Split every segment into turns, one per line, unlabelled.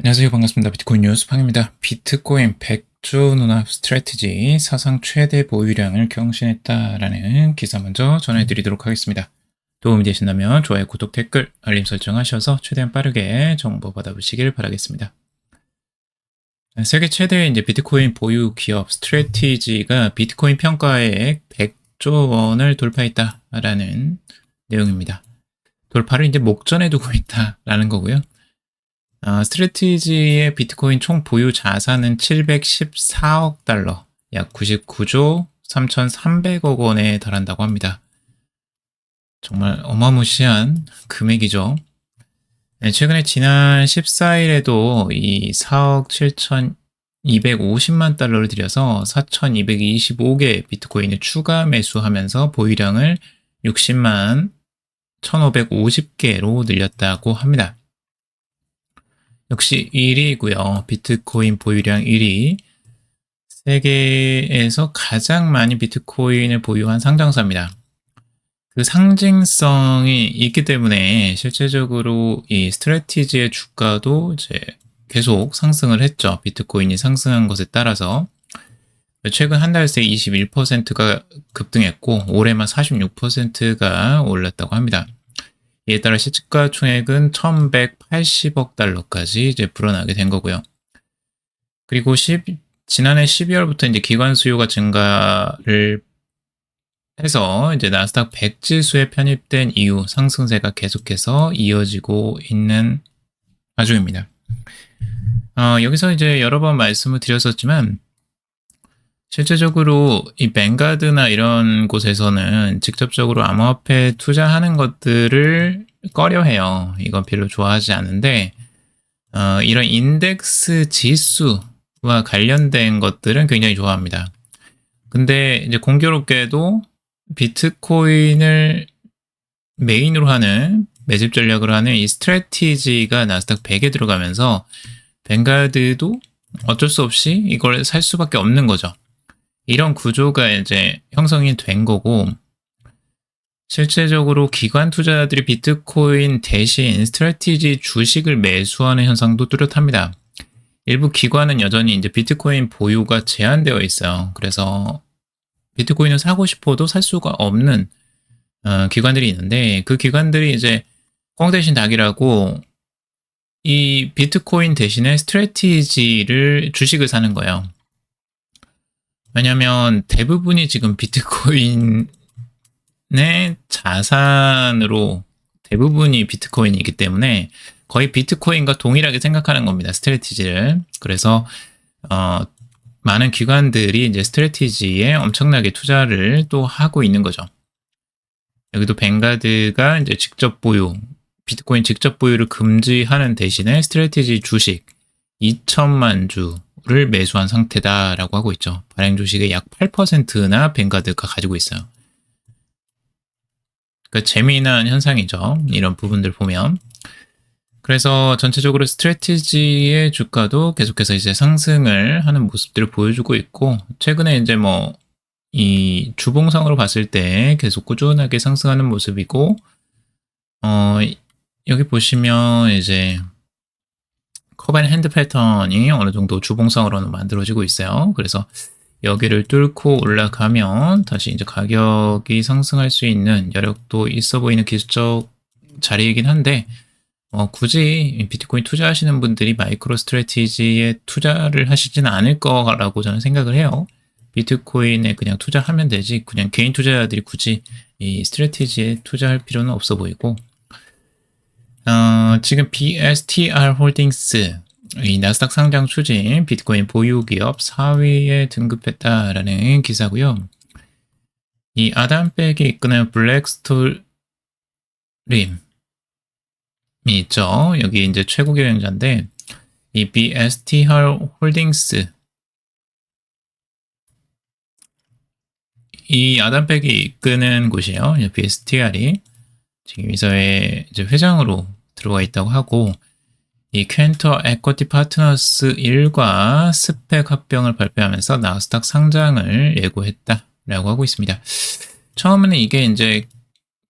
안녕하세요. 반갑습니다. 비트코인 뉴스 팡입니다. 비트코인 100주 눈앞 스트래티지 사상 최대 보유량을 경신했다라는 기사 먼저 전해드리도록 하겠습니다. 도움이 되신다면 좋아요, 구독, 댓글, 알림 설정하셔서 최대한 빠르게 정보 받아보시길 바라겠습니다. 세계 최대의 비트코인 보유 기업 스트래티지가 비트코인 평가액 100조 원을 돌파했다라는 내용입니다. 돌파를 목전에 두고 있다라는 거고요. 스트래티지의 비트코인 총 보유 자산은 714억 달러, 약 99조 3,300억 원에 달한다고 합니다. 정말 어마무시한 금액이죠. 최근에 지난 14일에도 이 4억 7,250만 달러를 들여서 4,225개 비트코인을 추가 매수하면서 보유량을 60만 1,550개로 늘렸다고 합니다. 역시 1위고요. 비트코인 보유량 1위. 세계에서 가장 많이 비트코인을 보유한 상장사입니다. 그 상징성이 있기 때문에 실제적으로 이 스트래티지의 주가도 이제 계속 상승을 했죠. 비트코인이 상승한 것에 따라서. 최근 한 달 새 21%가 급등했고 올해만 46%가 올랐다고 합니다. 이에 따라 시가총액은 1,180억 달러까지 이제 불어나게 된 거고요. 그리고 지난해 12월부터 이제 기관 수요가 증가를 해서 이제 나스닥 100 지수에 편입된 이후 상승세가 계속해서 이어지고 있는 와중입니다. 여기서 이제 여러 번 말씀을 드렸었지만 실제적으로 이 뱅가드나 이런 곳에서는 직접적으로 암호화폐 투자하는 것들을 꺼려해요. 이건 별로 좋아하지 않은데 이런 인덱스 지수와 관련된 것들은 굉장히 좋아합니다. 근데 이제 공교롭게도 비트코인을 메인으로 하는 매집 전략을 하는 이 스트래티지가 나스닥 100에 들어가면서 뱅가드도 어쩔 수 없이 이걸 살 수밖에 없는 거죠. 이런 구조가 이제 형성이 된 거고 실제적으로 기관 투자자들이 비트코인 대신 스트래티지 주식을 매수하는 현상도 뚜렷합니다. 일부 기관은 여전히 이제 비트코인 보유가 제한되어 있어요. 그래서 비트코인을 사고 싶어도 살 수가 없는 기관들이 있는데 그 기관들이 이제 꽁 대신 닭이라고 이 비트코인 대신에 스트래티지를 주식을 사는 거예요. 왜냐하면 대부분이 지금 비트코인의 자산으로 대부분이 비트코인이기 때문에 거의 비트코인과 동일하게 생각하는 겁니다. 스트래티지를. 그래서 많은 기관들이 이제 스트래티지에 엄청나게 투자를 또 하고 있는 거죠. 여기도 뱅가드가 이제 직접 보유, 비트코인 직접 보유를 금지하는 대신에 스트래티지 주식 2천만 주를 매수한 상태다라고 하고 있죠. 발행 주식의 약 8%나 뱅가드가 가지고 있어요. 그러니까 재미난 현상이죠. 이런 부분들 보면. 그래서 전체적으로 스트래티지의 주가도 계속해서 이제 상승을 하는 모습들을 보여주고 있고 최근에 이제 이 주봉상으로 봤을 때 계속 꾸준하게 상승하는 모습이고 여기 보시면 이제 컵 앤 핸드 패턴이 어느 정도 주봉상으로는 만들어지고 있어요. 그래서 여기를 뚫고 올라가면 다시 이제 가격이 상승할 수 있는 여력도 있어 보이는 기술적 자리이긴 한데 굳이 비트코인 투자하시는 분들이 마이크로 스트래티지에 투자를 하시지는 않을 거라고 저는 생각을 해요. 비트코인에 그냥 투자하면 되지 그냥 개인 투자자들이 굳이 이 스트래티지에 투자할 필요는 없어 보이고 지금 BSTR 홀딩스 이 나스닥 상장 추진 비트코인 보유 기업 4위에 등급했다라는 기사고요. 이 아담백이 이끄는 블랙스토림이 있죠. 여기 이제 최고 경영자인데 이 BSTR 홀딩스 이 아담백이 이끄는 곳이에요. BSTR이 지금 이사회 이제 회장으로 들어와 있다고 하고 이 켄터 에쿼티 파트너스 1과 스펙 합병을 발표하면서 나스닥 상장을 예고했다라고 하고 있습니다. 처음에는 이게 이제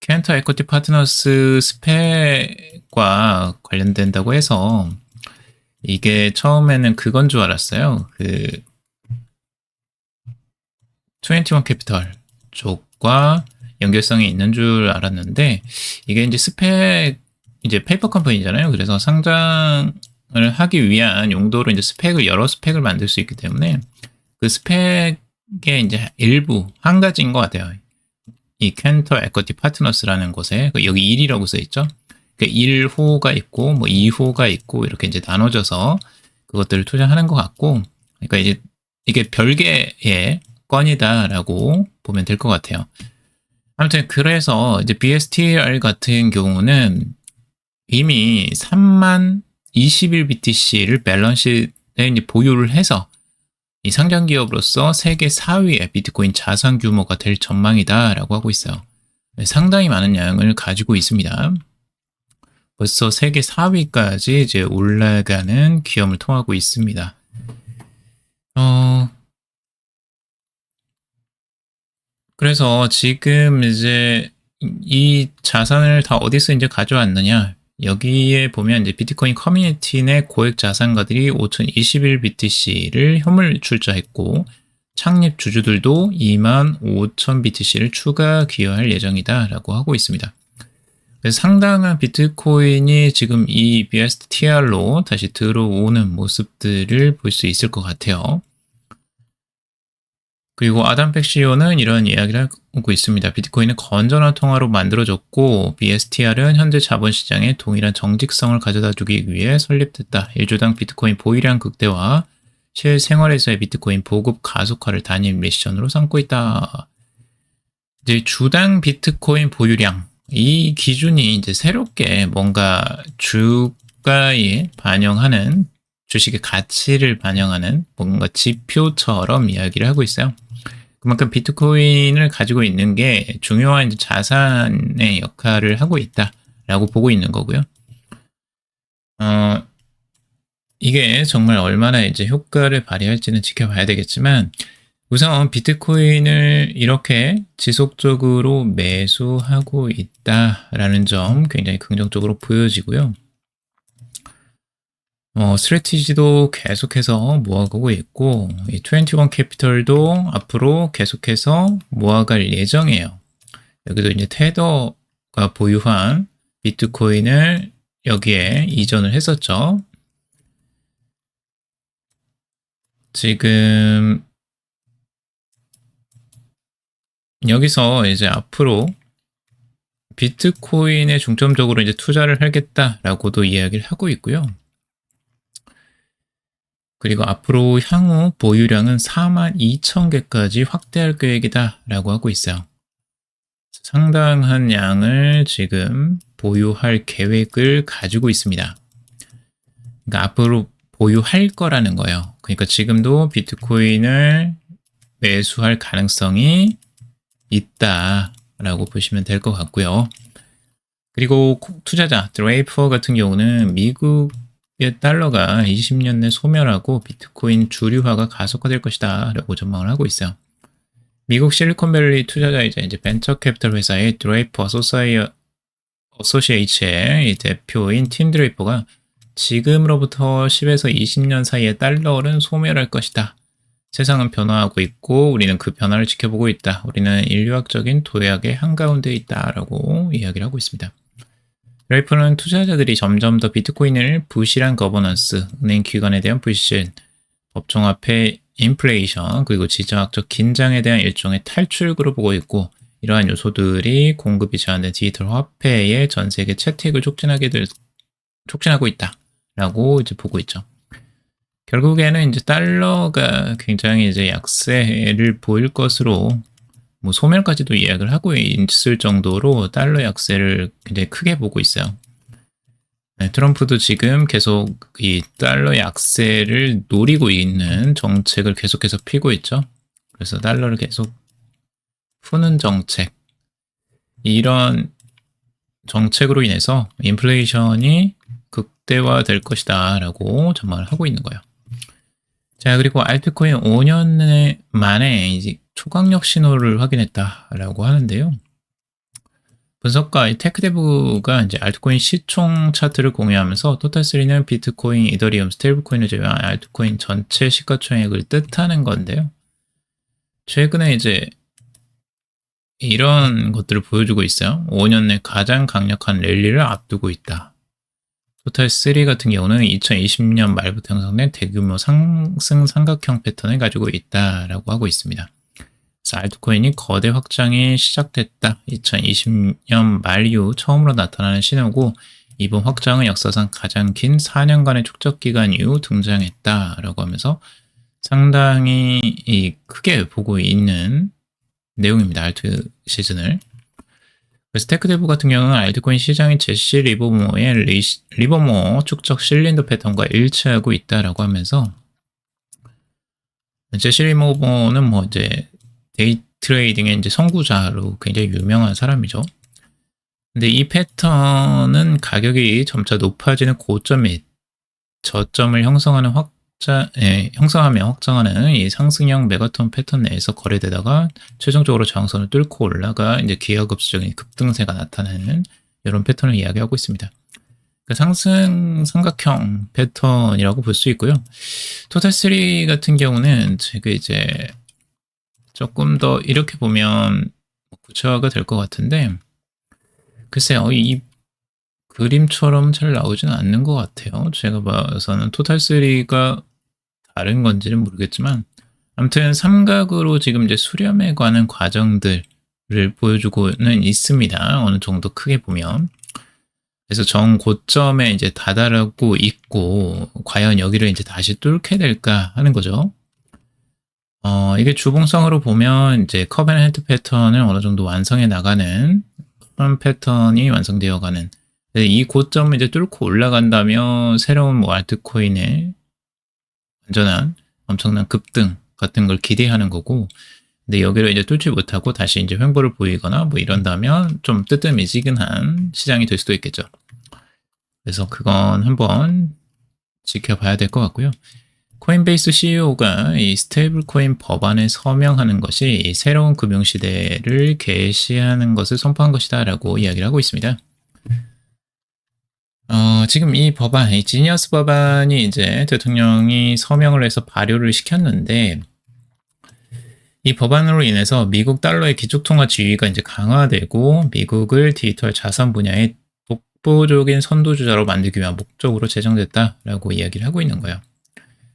켄터 에쿼티 파트너스 스펙과 관련된다고 해서 이게 처음에는 그건 줄 알았어요. 그 21 캐피털 쪽과 연결성이 있는 줄 알았는데 이게 이제 스펙 이제 페이퍼 컴퍼니잖아요. 그래서 상장을 하기 위한 용도로 이제 스펙을 여러 스펙을 만들 수 있기 때문에 그 스펙의 이제 일부 한 가지인 것 같아요. 이 캔터 에쿼티 파트너스라는 곳에 여기 1이라고 써 있죠. 그러니까 1호가 있고 뭐 2호가 있고 이렇게 이제 나눠져서 그것들을 투자하는 것 같고, 그러니까 이제 이게 별개의 건이다라고 보면 될 것 같아요. 아무튼 그래서 이제 BSTR 같은 경우는 이미 3만 21BTC를 밸런스에 이제 보유를 해서 이 상장 기업으로서 세계 4위의 비트코인 자산 규모가 될 전망이다라고 하고 있어요. 상당히 많은 양을 가지고 있습니다. 벌써 세계 4위까지 이제 올라가는 기염을 통하고 있습니다. 그래서 지금 이제 이 자산을 다 어디서 이제 가져왔느냐? 여기에 보면 이제 비트코인 커뮤니티 내 고액 자산가들이 5021BTC를 현물 출자했고 창립 주주들도 25,000BTC를 추가 기여할 예정이다라고 하고 있습니다. 그래서 상당한 비트코인이 지금 이 BSTR로 다시 들어오는 모습들을 볼 수 있을 것 같아요. 그리고 아담 백시오는 이런 이야기를 하고 있습니다. 비트코인은 건전한 통화로 만들어졌고 BSTR은 현재 자본시장에 동일한 정직성을 가져다 주기 위해 설립됐다. 1조당 비트코인 보유량 극대화, 실생활에서의 비트코인 보급 가속화를 단일 미션으로 삼고 있다. 이제 주당 비트코인 보유량, 이 기준이 이제 새롭게 뭔가 주가에 반영하는 주식의 가치를 반영하는 뭔가 지표처럼 이야기를 하고 있어요. 그만큼 비트코인을 가지고 있는 게 중요한 자산의 역할을 하고 있다라고 보고 있는 거고요. 이게 정말 얼마나 이제 효과를 발휘할지는 지켜봐야 되겠지만 우선 비트코인을 이렇게 지속적으로 매수하고 있다라는 점 굉장히 긍정적으로 보여지고요. 스트래티지도 계속해서 모아가고 있고 이 21 캐피털도 앞으로 계속해서 모아갈 예정이에요. 여기도 이제 테더가 보유한 비트코인을 여기에 이전을 했었죠. 지금 여기서 이제 앞으로 비트코인에 중점적으로 이제 투자를 하겠다라고도 이야기를 하고 있고요. 그리고 앞으로 향후 보유량은 42,000개까지 확대할 계획이다라고 하고 있어요. 상당한 양을 지금 보유할 계획을 가지고 있습니다. 그러니까 앞으로 보유할 거라는 거예요. 그러니까 지금도 비트코인을 매수할 가능성이 있다라고 보시면 될 것 같고요. 그리고 투자자 드레이퍼 같은 경우는 미국의 달러가 20년 내 소멸하고 비트코인 주류화가 가속화될 것이다 라고 전망을 하고 있어요. 미국 실리콘밸리 투자자이자 이제 벤처 캐피털 회사의 드레이퍼 어소시에이츠의 대표인 팀 드레이퍼가 지금으로부터 10에서 20년 사이에 달러는 소멸할 것이다. 세상은 변화하고 있고 우리는 그 변화를 지켜보고 있다. 우리는 인류학적인 도약의 한가운데 있다라고 이야기를 하고 있습니다. 드레이퍼는 투자자들이 점점 더 비트코인을 부실한 거버넌스, 은행 기관에 대한 불신, 법정화폐 인플레이션, 그리고 지정학적 긴장에 대한 일종의 탈출구로 보고 있고 이러한 요소들이 공급이 제한된 디지털 화폐의 전 세계 채택을 촉진하고 있다라고 이제 보고 있죠. 결국에는 이제 달러가 굉장히 이제 약세를 보일 것으로 뭐 소멸까지도 이야기를 하고 있을 정도로 달러 약세를 굉장히 크게 보고 있어요. 네, 트럼프도 지금 계속 이 달러 약세를 노리고 있는 정책을 계속해서 피고 있죠. 그래서 달러를 계속 푸는 정책, 이런 정책으로 인해서 인플레이션이 극대화될 것이다 라고 전망을 하고 있는 거예요. 자, 그리고 알트코인 5년 만에 이제 초강력 신호를 확인했다라고 하는데요. 분석가 테크데브가 이제 알트코인 시총 차트를 공유하면서 토탈3는 비트코인, 이더리움, 스테이블코인을 제외한 알트코인 전체 시가총액을 뜻하는 건데요. 최근에 이제 이런 것들을 보여주고 있어요. 5년 내 가장 강력한 랠리를 앞두고 있다. 토탈3 같은 경우는 2020년 말부터 형성된 대규모 상승 삼각형 패턴을 가지고 있다라고 하고 있습니다. 그래서 알트코인이 거대 확장이 시작됐다. 2020년 말 이후 처음으로 나타나는 신호고 이번 확장은 역사상 가장 긴 4년간의 축적 기간 이후 등장했다라고 하면서 상당히 크게 보고 있는 내용입니다. 알트 시즌을. 그래서 테크데브 같은 경우는 알트코인 시장이 제시 리버모어의 리버모어 축적 실린더 패턴과 일치하고 있다라고 하면서 제시 리버모어는 뭐 이제 데이 트레이딩의 이제 선구자로 굉장히 유명한 사람이죠. 근데 이 패턴은 가격이 점차 높아지는 고점 및 저점을 형성하면 확장하는 이 상승형 메가톤 패턴 내에서 거래되다가 최종적으로 저항선을 뚫고 올라가 이제 기하급수적인 급등세가 나타나는 이런 패턴을 이야기하고 있습니다. 그러니까 상승 삼각형 패턴이라고 볼 수 있고요. 토탈3 같은 경우는 제가 이제 조금 더 이렇게 보면 구체화가 될 것 같은데 글쎄요, 이 그림처럼 잘 나오지는 않는 것 같아요. 제가 봐서는 토탈3가 다른 건지는 모르겠지만 아무튼 삼각으로 지금 이제 수렴에 관한 과정들을 보여주고는 있습니다. 어느 정도 크게 보면. 그래서 정 고점에 이제 다다르고 있고 과연 여기를 이제 다시 뚫게 될까 하는 거죠. 이게 주봉성으로 보면 이제 커벤트 패턴을 어느 정도 완성해 나가는 그런 패턴이 완성되어 가는 이 고점을 이제 뚫고 올라간다면 새로운 뭐 알트코인의 완전한 엄청난 급등 같은 걸 기대하는 거고 근데 여기를 이제 뚫지 못하고 다시 이제 횡보를 보이거나 뭐 이런다면 좀 뜨뜻미지근한 시장이 될 수도 있겠죠. 그래서 그건 한번 지켜봐야 될 것 같고요. 코인베이스 CEO가 이 스테이블 코인 법안에 서명하는 것이 이 새로운 금융시대를 개시하는 것을 선포한 것이다 라고 이야기를 하고 있습니다. 지금 이 법안, 이 지니어스 법안이 이제 대통령이 서명을 해서 발효를 시켰는데 이 법안으로 인해서 미국 달러의 기축통화 지위가 이제 강화되고 미국을 디지털 자산 분야의 독보적인 선도주자로 만들기 위한 목적으로 제정됐다라고 이야기를 하고 있는 거예요.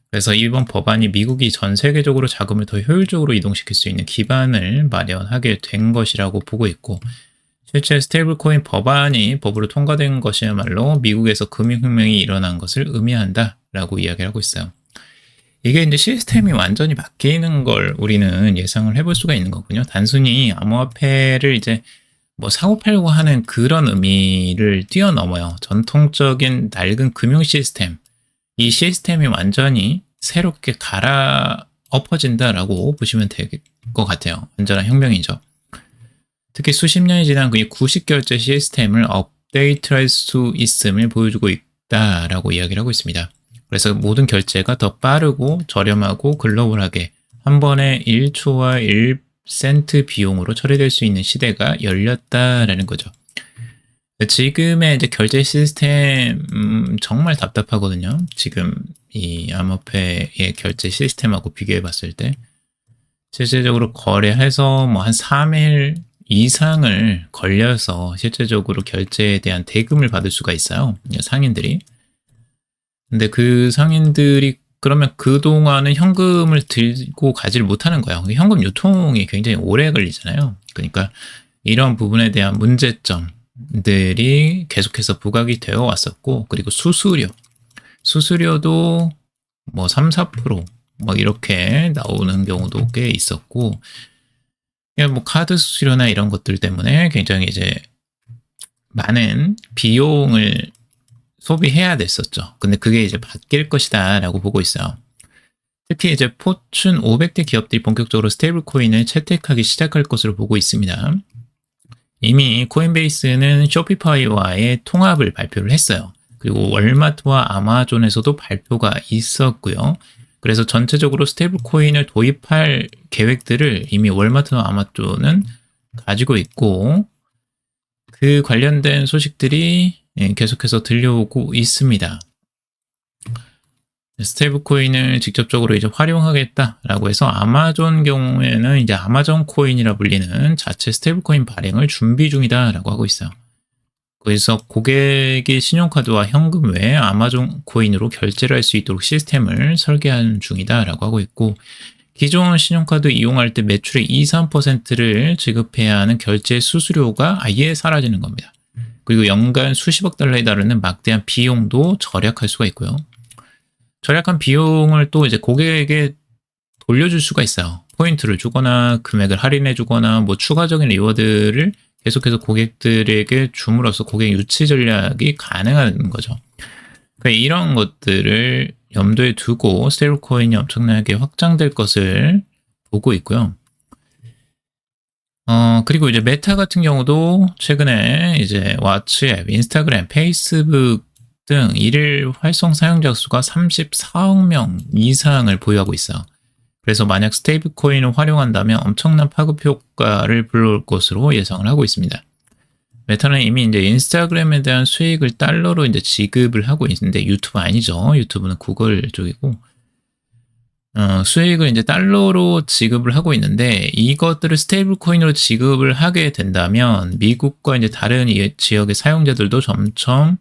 그래서 이번 법안이 미국이 전 세계적으로 자금을 더 효율적으로 이동시킬 수 있는 기반을 마련하게 된 것이라고 보고 있고 실제 스테이블 코인 법안이 법으로 통과된 것이야말로 미국에서 금융혁명이 일어난 것을 의미한다라고 이야기를 하고 있어요. 이게 이제 시스템이 완전히 바뀌는 걸 우리는 예상을 해볼 수가 있는 거군요. 단순히 암호화폐를 이제 뭐 사고 팔고 하는 그런 의미를 뛰어넘어요. 전통적인 낡은 금융 시스템, 이 시스템이 완전히 새롭게 갈아 엎어진다라고 보시면 될 것 같아요. 완전한 혁명이죠. 특히 수십 년이 지난 그 구식결제 시스템을 업데이트할 수 있음을 보여주고 있다라고 이야기를 하고 있습니다. 그래서 모든 결제가 더 빠르고 저렴하고 글로벌하게 한 번에 1초와 1센트 비용으로 처리될 수 있는 시대가 열렸다라는 거죠. 지금의 이제 결제 시스템 정말 답답하거든요. 지금 이 암호화폐의 결제 시스템하고 비교해 봤을 때 실질적으로 거래해서 뭐 한 3일 이상을 걸려서 실제적으로 결제에 대한 대금을 받을 수가 있어요. 상인들이. 근데 그 상인들이 그러면 그동안은 현금을 들고 가지를 못하는 거예요. 현금 유통이 굉장히 오래 걸리잖아요. 그러니까 이런 부분에 대한 문제점들이 계속해서 부각이 되어 왔었고 그리고 수수료도 뭐 3, 4% 뭐 이렇게 나오는 경우도 꽤 있었고 뭐 카드 수수료나 이런 것들 때문에 굉장히 이제 많은 비용을 소비해야 됐었죠. 근데 그게 이제 바뀔 것이다 라고 보고 있어요. 특히 이제 포춘 500대 기업들이 본격적으로 스테이블 코인을 채택하기 시작할 것으로 보고 있습니다. 이미 코인베이스는 쇼피파이와의 통합을 발표를 했어요. 그리고 월마트와 아마존에서도 발표가 있었고요. 그래서 전체적으로 스테이블 코인을 도입할 계획들을 이미 월마트와 아마존은 가지고 있고 그 관련된 소식들이 계속해서 들려오고 있습니다. 스테이블 코인을 직접적으로 이제 활용하겠다라고 해서 아마존 경우에는 이제 아마존 코인이라 불리는 자체 스테이블 코인 발행을 준비 중이다라고 하고 있어요. 그래서 고객이 신용카드와 현금 외에 아마존 코인으로 결제를 할 수 있도록 시스템을 설계하는 중이다라고 하고 있고, 기존 신용카드 이용할 때 매출의 2, 3%를 지급해야 하는 결제 수수료가 아예 사라지는 겁니다. 그리고 연간 수십억 달러에 달하는 막대한 비용도 절약할 수가 있고요. 절약한 비용을 또 이제 고객에게 돌려줄 수가 있어요. 포인트를 주거나 금액을 할인해 주거나 뭐 추가적인 리워드를 계속해서 고객들에게 줌으로써 고객 유치 전략이 가능한 거죠. 그러니까 이런 것들을 염두에 두고 스테이블 코인이 엄청나게 확장될 것을 보고 있고요. 그리고 이제 메타 같은 경우도 최근에 이제 왓츠앱, 인스타그램, 페이스북 등 일일 활성 사용자 수가 34억 명 이상을 보유하고 있어요. 그래서 만약 스테이블 코인을 활용한다면 엄청난 파급 효과를 불러올 것으로 예상을 하고 있습니다. 메타는 이미 이제 인스타그램에 대한 수익을 달러로 이제 지급을 하고 있는데, 유튜브 아니죠. 유튜브는 구글 쪽이고, 수익을 이제 달러로 지급을 하고 있는데, 이것들을 스테이블 코인으로 지급을 하게 된다면 미국과 이제 다른 지역의 사용자들도 점점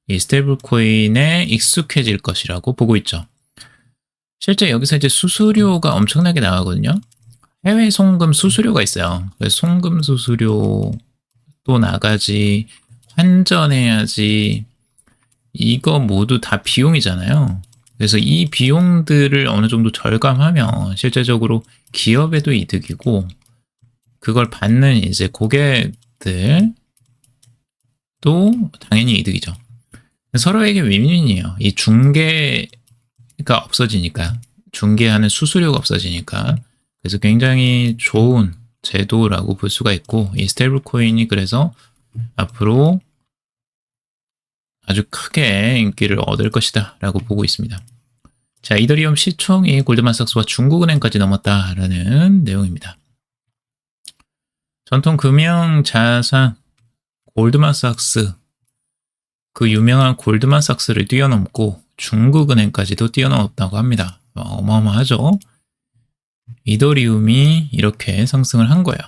이 스테이블 코인에 익숙해질 것이라고 보고 있죠. 실제 여기서 이제 수수료가 엄청나게 나가거든요. 해외 송금 수수료가 있어요. 그래서 송금 수수료 또 나가지, 환전해야지, 이거 모두 다 비용이잖아요. 그래서 이 비용들을 어느 정도 절감하면 실제적으로 기업에도 이득이고, 그걸 받는 이제 고객들도 당연히 이득이죠. 서로에게 윈윈이에요. 이 중개가 없어지니까, 중개하는 수수료가 없어지니까. 그래서 굉장히 좋은 제도라고 볼 수가 있고, 이 스테이블 코인이 그래서 앞으로 아주 크게 인기를 얻을 것이다 라고 보고 있습니다. 자, 이더리움 시총이 골드만삭스와 중국은행까지 넘었다라는 내용입니다. 전통 금융 자산 골드만삭스, 그 유명한 골드만삭스를 뛰어넘고 중국은행까지도 뛰어넘었다고 합니다. 어마어마하죠? 이더리움이 이렇게 상승을 한 거예요.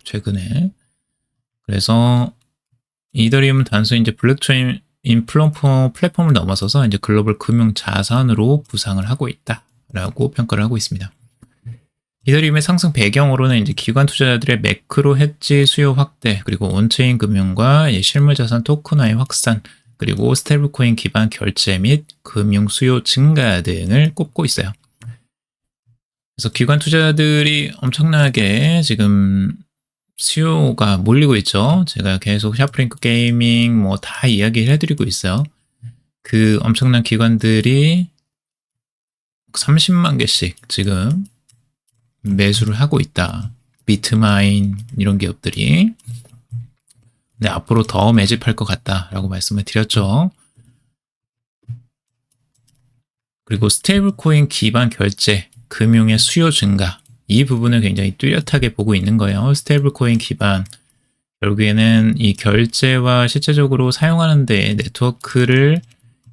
최근에. 그래서 이더리움은 단순히 이제 블록체인 플랫폼을 넘어서서 이제 글로벌 금융 자산으로 부상을 하고 있다라고 평가를 하고 있습니다. 이더리움의 상승 배경으로는 이제 기관 투자자들의 매크로 헤지 수요 확대, 그리고 온체인 금융과 실물 자산 토큰화의 확산, 그리고 스테이블 코인 기반 결제 및 금융 수요 증가 등을 꼽고 있어요. 그래서 기관 투자자들이 엄청나게 지금 수요가 몰리고 있죠. 제가 계속 샤프링크 게이밍 뭐 다 이야기를 해드리고 있어요. 그 엄청난 기관들이 30만 개씩 지금 매수를 하고 있다. 비트마인 이런 기업들이. 네, 앞으로 더 매집할 것 같다라고 말씀을 드렸죠. 그리고 스테이블 코인 기반 결제, 금융의 수요 증가, 이 부분을 굉장히 뚜렷하게 보고 있는 거예요. 스테이블 코인 기반, 결국에는 이 결제와 실제적으로 사용하는 데 네트워크를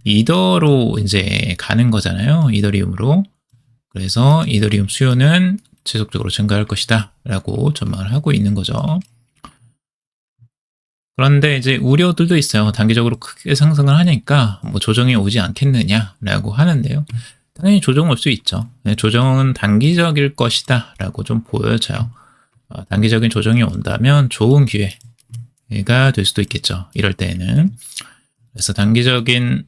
이더로 이제 가는 거잖아요. 이더리움으로. 그래서 이더리움 수요는 지속적으로 증가할 것이다 라고 전망을 하고 있는 거죠. 그런데 이제 우려들도 있어요. 단기적으로 크게 상승을 하니까 뭐 조정이 오지 않겠느냐라고 하는데요. 당연히 조정 올 수 있죠. 조정은 단기적일 것이다 라고 좀 보여져요. 단기적인 조정이 온다면 좋은 기회가 될 수도 있겠죠. 이럴 때는. 그래서 단기적인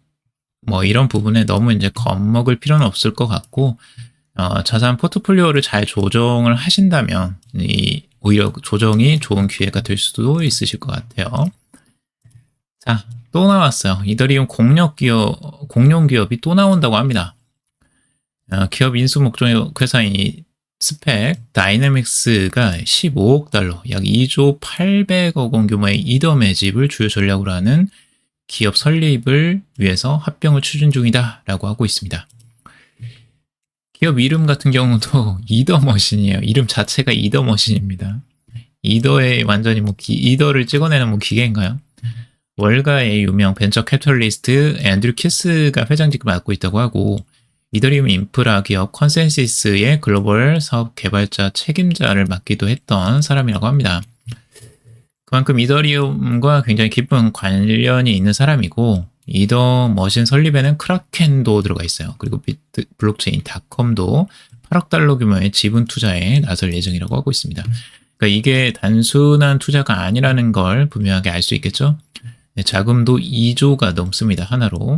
뭐 이런 부분에 너무 이제 겁먹을 필요는 없을 것 같고, 자산 포트폴리오를 잘 조정을 하신다면 오히려 조정이 좋은 기회가 될 수도 있으실 것 같아요. 자, 또 나왔어요. 이더리움 공룡 기업이 또 나온다고 합니다. 기업 인수 목적 회사인 이 스펙 다이내믹스가 15억 달러, 약 2조 800억 원 규모의 이더 매집을 주요 전략으로 하는 기업 설립을 위해서 합병을 추진 중이다라고 하고 있습니다. 기업 이름 같은 경우도 이더머신이에요. 이름 자체가 이더머신입니다. 이더의 완전히 뭐 이더를 찍어내는 뭐 기계인가요? 월가의 유명 벤처 캐피털리스트 앤드류 키스가 회장직을 맡고 있다고 하고 이더리움 인프라 기업 컨센시스의 글로벌 사업 개발자 책임자를 맡기도 했던 사람이라고 합니다. 그만큼 이더리움과 굉장히 깊은 관련이 있는 사람이고 이더 머신 설립에는 크라켄도 들어가 있어요. 그리고 블록체인.com도 8억 달러 규모의 지분 투자에 나설 예정이라고 하고 있습니다. 그러니까 이게 단순한 투자가 아니라는 걸 분명하게 알 수 있겠죠. 네, 자금도 2조가 넘습니다. 하나로.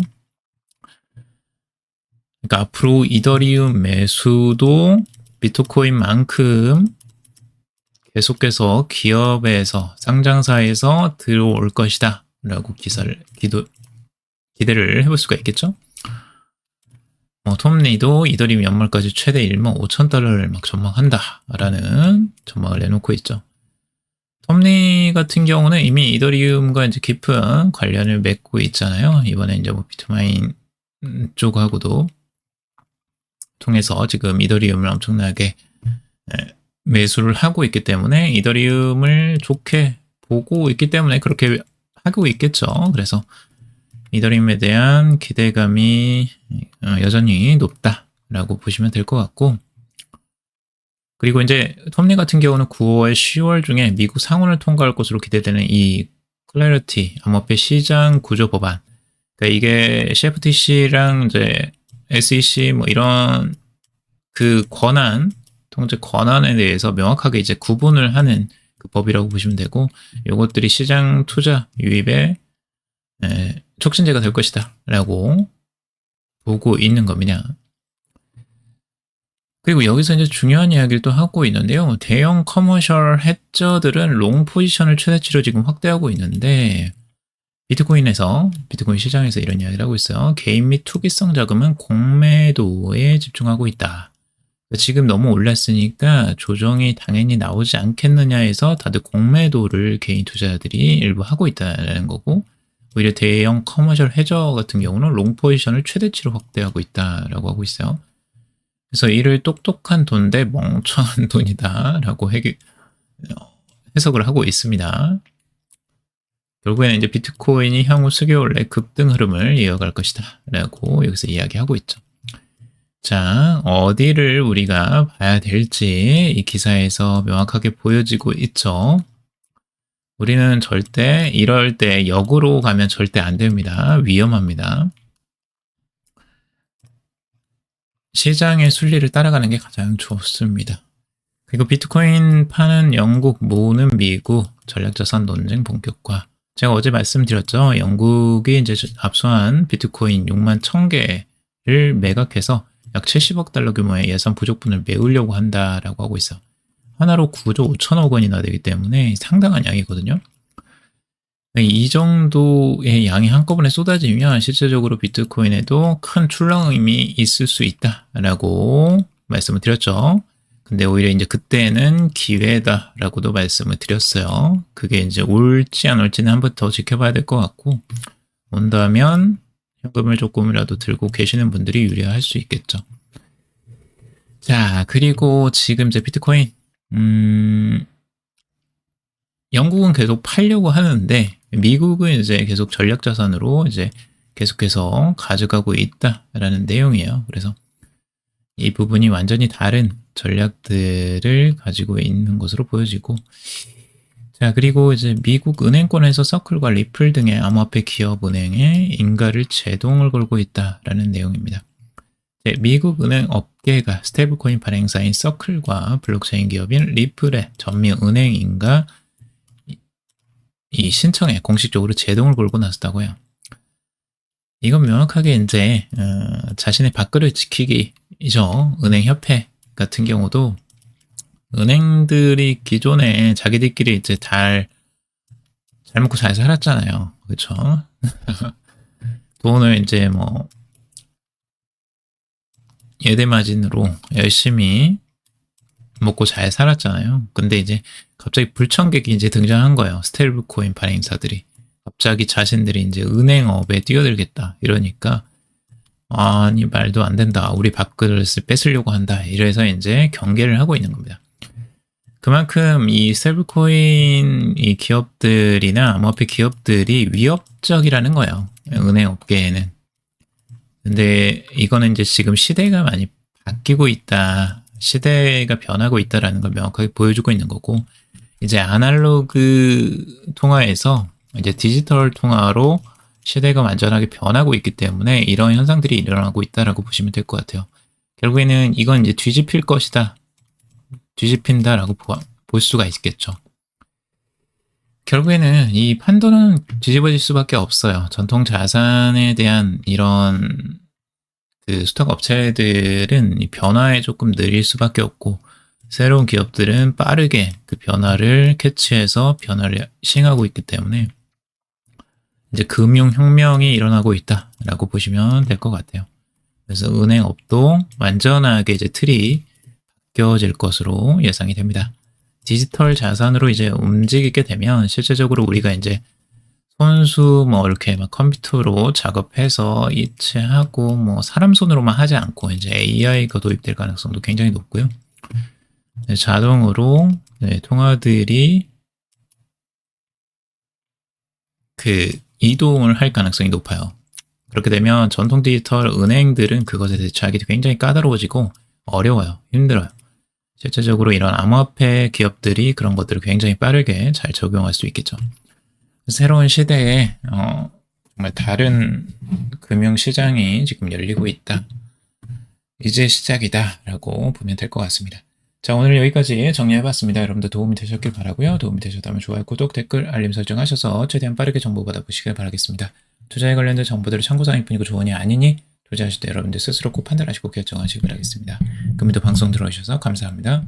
그러니까 앞으로 이더리움 매수도 비트코인만큼 계속해서 기업에서 상장사에서 들어올 것이다 라고 기대를 해볼 수가 있겠죠. 톰리도 이더리움 연말까지 최대 1만 5천 달러를 막 전망한다 라는 전망을 내놓고 있죠. 톰리 같은 경우는 이미 이더리움과 이제 깊은 관련을 맺고 있잖아요. 이번에 이제 뭐 비트마인 쪽하고도 통해서 지금 이더리움을 엄청나게 매수를 하고 있기 때문에 이더리움을 좋게 보고 있기 때문에 그렇게 하고 있겠죠. 그래서 이더리움에 대한 기대감이 여전히 높다라고 보시면 될 것 같고, 그리고 이제 톰리 같은 경우는 9월, 10월 중에 미국 상원을 통과할 것으로 기대되는 이 클래리티 암호화폐 시장 구조 법안, 그러니까 이게 CFTC랑 이제 SEC 뭐 이런 그 통제 권한에 대해서 명확하게 이제 구분을 하는 그 법이라고 보시면 되고, 이것들이 시장 투자 유입에 촉진제가 될 것이다 라고 보고 있는 겁니다. 그리고 여기서 이제 중요한 이야기를 또 하고 있는데요. 대형 커머셜 해저들은 롱 포지션을 최대치로 지금 확대하고 있는데, 비트코인 시장에서 이런 이야기를 하고 있어요. 개인 및 투기성 자금은 공매도에 집중하고 있다. 지금 너무 올랐으니까 조정이 당연히 나오지 않겠느냐 해서 다들 공매도를 개인 투자자들이 일부 하고 있다는 거고, 오히려 대형 커머셜 해저 같은 경우는 롱 포지션을 최대치로 확대하고 있다라고 하고 있어요. 그래서 이를 똑똑한 돈 대 멍청한 돈이다라고 해석을 하고 있습니다. 결국에는 이제 비트코인이 향후 수개월 내 급등 흐름을 이어갈 것이다 라고 여기서 이야기하고 있죠. 자, 어디를 우리가 봐야 될지 이 기사에서 명확하게 보여지고 있죠. 우리는 절대 이럴 때 역으로 가면 절대 안 됩니다. 위험합니다. 시장의 순리를 따라가는 게 가장 좋습니다. 그리고 비트코인 파는 영국, 모으는 미국, 전략자산 논쟁 본격화. 제가 어제 말씀드렸죠. 영국이 이제 압수한 비트코인 6만 1000개를 매각해서 약 70억 달러 규모의 예산 부족분을 메우려고 한다라고 하고 있어요. 하나로 9조 5천억 원이나 되기 때문에 상당한 양이거든요. 이 정도의 양이 한꺼번에 쏟아지면 실질적으로 비트코인에도 큰 출렁임이 있을 수 있다라고 말씀을 드렸죠. 근데 오히려 이제 그때는 기회다라고도 말씀을 드렸어요. 그게 이제 올지 안 올지는 한번 더 지켜봐야 될 것 같고, 온다면 현금을 조금이라도 들고 계시는 분들이 유리할 수 있겠죠. 자, 그리고 지금 이제 비트코인, 영국은 계속 팔려고 하는데 미국은 이제 계속 전략자산으로 이제 계속해서 가져가고 있다라는 내용이에요. 그래서 이 부분이 완전히 다른 전략들을 가지고 있는 것으로 보여지고, 자, 그리고 이제 미국 은행권에서 서클과 리플 등의 암호화폐 기업 은행에 인가를 제동을 걸고 있다라는 내용입니다. 미국 은행 업계가 스테이블코인 발행사인 서클과 블록체인 기업인 리플의 전미 은행 인가 이 신청에 공식적으로 제동을 걸고 나섰다고 해요. 이건 명확하게 이제 자신의 밥그릇 지키기죠. 은행협회 같은 경우도 은행들이 기존에 자기들끼리 이제 잘 먹고 잘 살았잖아요. 그렇죠? 돈을 이제 뭐 예대마진으로 열심히 먹고 잘 살았잖아요. 근데 이제 갑자기 불청객이 이제 등장한 거예요. 스테이블코인 발행사들이. 갑자기 자신들이 이제 은행업에 뛰어들겠다. 이러니까, 아니, 말도 안 된다. 우리 밥그릇을 뺏으려고 한다. 이래서 이제 경계를 하고 있는 겁니다. 그만큼 이 스테이블코인 이 기업들이나 암호화폐 기업들이 위협적이라는 거예요. 은행 업계에는. 근데 이거는 이제 지금 시대가 많이 바뀌고 있다. 시대가 변하고 있다라는 걸 명확하게 보여주고 있는 거고, 이제 아날로그 통화에서 이제 디지털 통화로 시대가 완전하게 변하고 있기 때문에 이런 현상들이 일어나고 있다라고 보시면 될 것 같아요. 결국에는 이건 이제 뒤집힐 것이다. 뒤집힌다라고 볼 수가 있겠죠. 결국에는 이 판도는 뒤집어질 수밖에 없어요. 전통 자산에 대한 이런 그 스탁 업체들은 이 변화에 조금 느릴 수밖에 없고, 새로운 기업들은 빠르게 그 변화를 캐치해서 변화를 시행하고 있기 때문에 이제 금융혁명이 일어나고 있다라고 보시면 될 것 같아요. 그래서 은행업도 완전하게 이제 틀이 바뀌어질 것으로 예상이 됩니다. 디지털 자산으로 이제 움직이게 되면 실제적으로 우리가 이제 손수 뭐 이렇게 막 컴퓨터로 작업해서 이체하고 뭐 사람 손으로만 하지 않고 이제 AI가 도입될 가능성도 굉장히 높고요. 자동으로 통화들이 그 이동을 할 가능성이 높아요. 그렇게 되면 전통 디지털 은행들은 그것에 대처하기 굉장히 까다로워지고 어려워요. 힘들어요. 실제적으로 이런 암호화폐 기업들이 그런 것들을 굉장히 빠르게 잘 적용할 수 있겠죠. 새로운 시대에 정말 다른 금융시장이 지금 열리고 있다. 이제 시작이다 라고 보면 될 것 같습니다. 자, 오늘 여기까지 정리해봤습니다. 여러분들 도움이 되셨길 바라고요. 도움이 되셨다면 좋아요, 구독, 댓글, 알림 설정하셔서 최대한 빠르게 정보 받아보시길 바라겠습니다. 투자에 관련된 정보들을 참고사항일 뿐이고 조언이 아니니 투자하실 때 여러분들 스스로 꼭 판단하시고 결정하시길 바라겠습니다. 금일도 방송 들어주셔서 감사합니다.